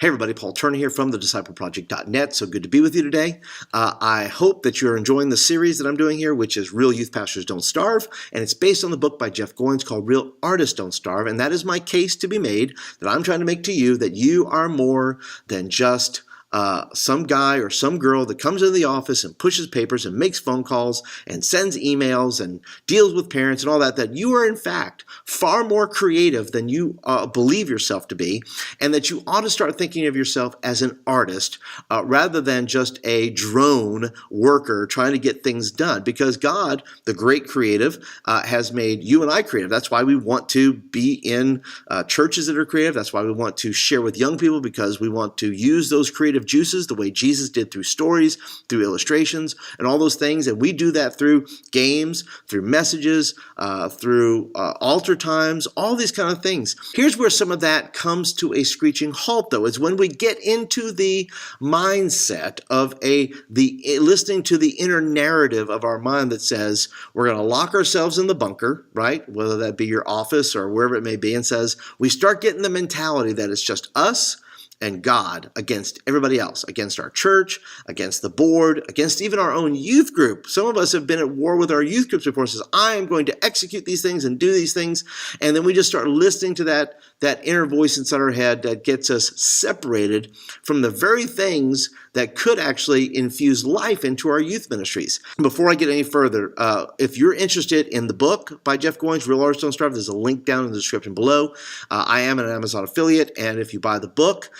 Hey everybody, Paul Turner here from thediscipleproject.net. So good to be with you today. I hope that you're enjoying the series that I'm doing here, which is Real Youth Pastors Don't Starve. And it's based on the book by Jeff Goins called Real Artists Don't Starve. And that is my case to be made that I'm trying to make to you, that you are more than just some guy or some girl that comes into the office and pushes papers and makes phone calls and sends emails and deals with parents and all that, that you are in fact far more creative than you believe yourself to be, and that you ought to start thinking of yourself as an artist rather than just a drone worker trying to get things done, because God, the great creative, has made you and I creative. That's why we want to be in churches that are creative. That's why we want to share with young people, because we want to use those creative juices the way Jesus did, through stories, through illustrations, and all those things. And we do that through games, through messages, through altar times, all these kind of things. Here's where some of that comes to a screeching halt, though, is when we get into the mindset of listening to the inner narrative of our mind that says we're going to lock ourselves in the bunker, right? Whether that be your office or wherever it may be, and says we start getting the mentality that it's just us and God against everybody else, against our church, against the board, against even our own youth group. Some of us have been at war with our youth groups before. Says, I am going to execute these things and do these things. And then we just start listening to that inner voice inside our head that gets us separated from the very things that could actually infuse life into our youth ministries. Before I get any further, if you're interested in the book by Jeff Goins, Real Artists Don't Starve, there's a link down in the description below. I am an Amazon affiliate, and if you buy the book,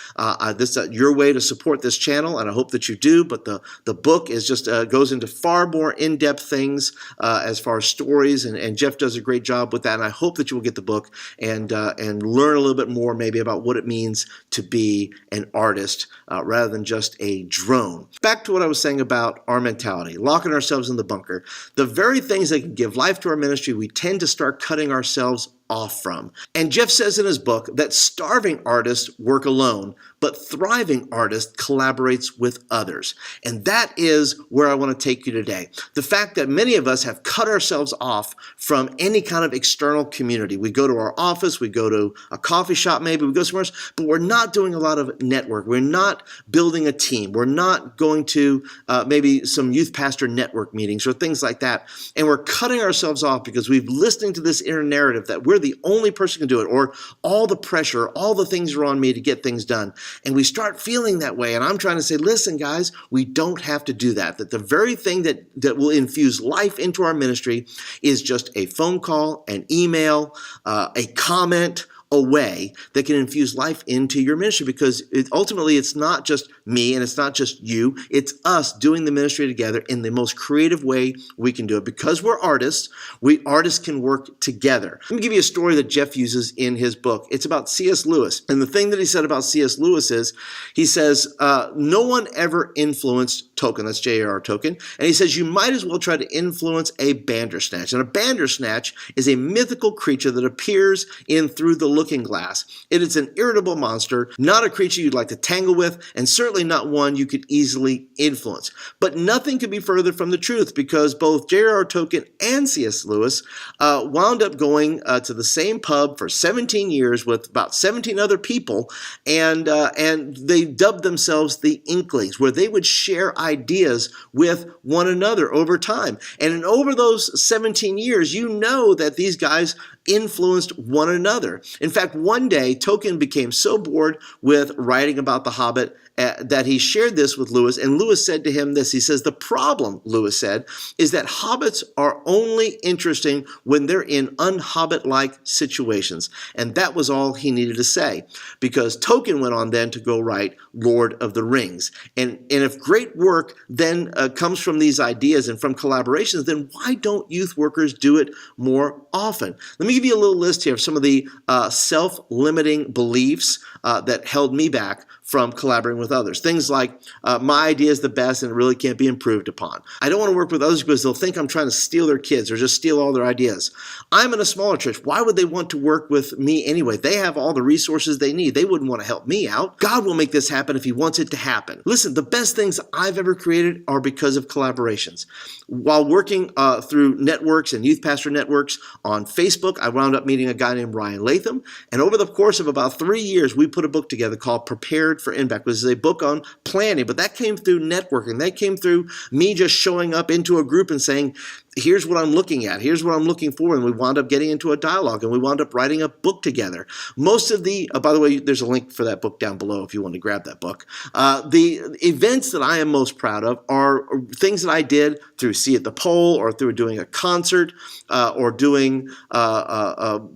this is your way to support this channel, and I hope that you do. But the book is just goes into far more in-depth things as far as stories, and Jeff does a great job with that. And I hope that you will get the book and learn a little bit more maybe about what it means to be an artist rather than just a drone. Back to what I was saying about our mentality, locking ourselves in the bunker. The very things that can give life to our ministry, we tend to start cutting ourselves off from. And Jeff says in his book that starving artists work alone, but thriving artists collaborates with others. And that is where I want to take you today. The fact that many of us have cut ourselves off from any kind of external community. We go to our office, we go to a coffee shop, maybe we go somewhere else, but we're not doing a lot of network. We're not building a team. We're not going to maybe some youth pastor network meetings or things like that. And we're cutting ourselves off because we've listened to this inner narrative that we're the only person who can do it, or all the pressure, all the things are on me to get things done. And we start feeling that way. And I'm trying to say, listen, guys, we don't have to do that. That the very thing that will infuse life into our ministry is just a phone call, an email, a comment, a way that can infuse life into your ministry, because ultimately it's not just me and it's not just you, it's us doing the ministry together in the most creative way we can do it. Because we're artists, we artists can work together. Let me give you a story that Jeff uses in his book. It's about C.S. Lewis. And the thing that he said about C.S. Lewis is, he says, no one ever influenced Tolkien, that's J.R.R. Tolkien, and he says you might as well try to influence a Bandersnatch. And a Bandersnatch is a mythical creature that appears in Through the Looking Glass. It is an irritable monster, not a creature you'd like to tangle with, and certainly not one you could easily influence. But nothing could be further from the truth, because both J.R.R. Tolkien and C.S. Lewis wound up going to the same pub for 17 years with about 17 other people, and they dubbed themselves the Inklings, where they would share ideas with one another over time. And over those 17 years, you know that these guys influenced one another. In fact, one day, Tolkien became so bored with writing about the Hobbit that he shared this with Lewis, and Lewis said to him this. He says, the problem, Lewis said, is that hobbits are only interesting when they're in un-hobbit-like situations. And that was all he needed to say, because Tolkien went on then to go write Lord of the Rings. And if great work then comes from these ideas and from collaborations, then why don't youth workers do it more often? Let me give you a little list here of some of the self-limiting beliefs that held me back from collaborating with others. Things like, my idea is the best and it really can't be improved upon. I don't want to work with others because they'll think I'm trying to steal their kids or just steal all their ideas. I'm in a smaller church. Why would they want to work with me anyway? They have all the resources they need. They wouldn't want to help me out. God will make this happen if he wants it to happen. Listen, the best things I've ever created are because of collaborations. While working through networks and youth pastor networks on Facebook, I wound up meeting a guy named Ryan Latham. And over the course of about 3 years, we put a book together called Prepared for Impact, which is a book on planning, but that came through networking. That came through me just showing up into a group and saying, here's what I'm looking at. Here's what I'm looking for. And we wound up getting into a dialogue, and we wound up writing a book together. Most of the, by the way, there's a link for that book down below if you want to grab that book. The events that I am most proud of are things that I did through See at the Pole, or through doing a concert, or doing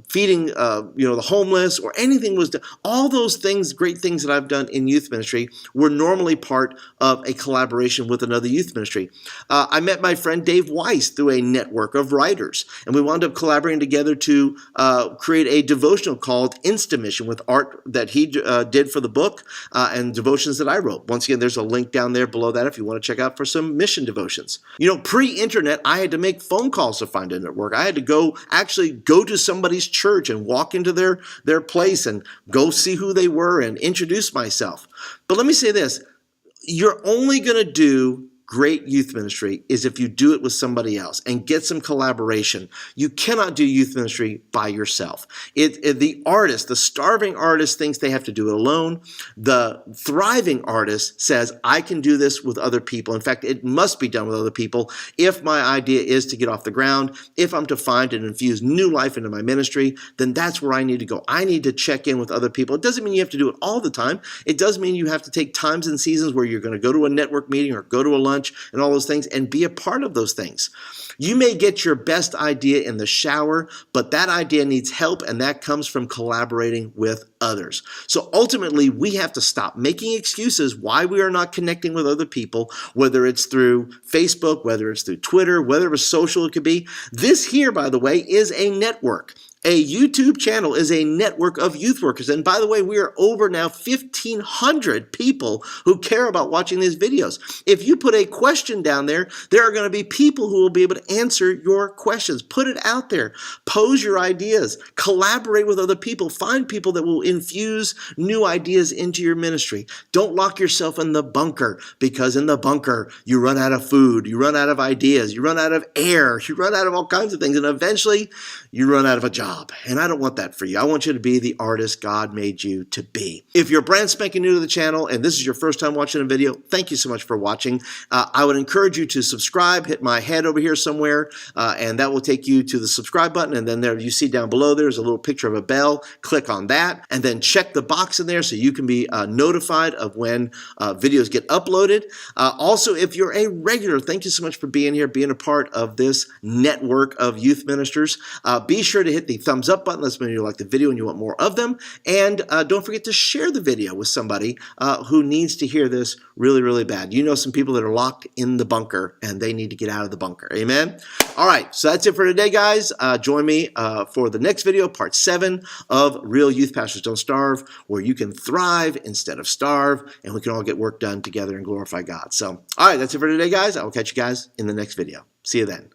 feeding the homeless, or anything was done. All those things, great things that I've done in youth ministry, were normally part of a collaboration with another youth ministry. I met my friend Dave Weiss through a network of writers, and we wound up collaborating together to create a devotional called Insta-Mission, with art that he did for the book and devotions that I wrote. Once again, there's a link down there below that if you want to check out for some mission devotions. You know, pre-internet, I had to make phone calls to find a network. I had to actually go to somebody's church and walk into their place and go see who they were and introduce myself. But let me say this, you're only going to do great youth ministry is if you do it with somebody else and get some collaboration. You cannot do youth ministry by yourself. The artist, the starving artist, thinks they have to do it alone. The thriving artist says, I can do this with other people. In fact, it must be done with other people if my idea is to get off the ground. If I'm to find and infuse new life into my ministry, then that's where I need to go. I need to check in with other people. It doesn't mean you have to do it all the time. It does mean you have to take times and seasons where you're going to go to a network meeting or go to a lunch and all those things and be a part of those things. You may get your best idea in the shower, but that idea needs help, and that comes from collaborating with others. So ultimately, we have to stop making excuses why we are not connecting with other people, whether it's through Facebook, whether it's through Twitter, whether it's social it could be. This here, by the way, is a network. A YouTube channel is a network of youth workers. And by the way, we are over now 1,500 people who care about watching these videos. If you put a question down there, there are going to be people who will be able to answer your questions. Put it out there. Pose your ideas. Collaborate with other people. Find people that will infuse new ideas into your ministry. Don't lock yourself in the bunker, because in the bunker, you run out of food, you run out of ideas, you run out of air, you run out of all kinds of things, and eventually you run out of a job. And I don't want that for you. I want you to be the artist God made you to be. If you're brand spanking new to the channel and this is your first time watching a video, thank you so much for watching. I would encourage you to subscribe. Hit my head over here somewhere, and that will take you to the subscribe button. And then there you see down below, there's a little picture of a bell. Click on that, and then check the box in there so you can be notified of when videos get uploaded. Also, if you're a regular, thank you so much for being here, being a part of this network of youth ministers. Be sure to hit the thumbs up button. That's when you like the video and you want more of them. And don't forget to share the video with somebody who needs to hear this really, really bad. You know some people that are locked in the bunker and they need to get out of the bunker. Amen? All right, so that's it for today, guys. Join me for the next video, part 7 of Real Youth Pastors Don't Starve, where you can thrive instead of starve, and we can all get work done together and glorify God. So, all right, that's it for today, guys. I will catch you guys in the next video. See you then.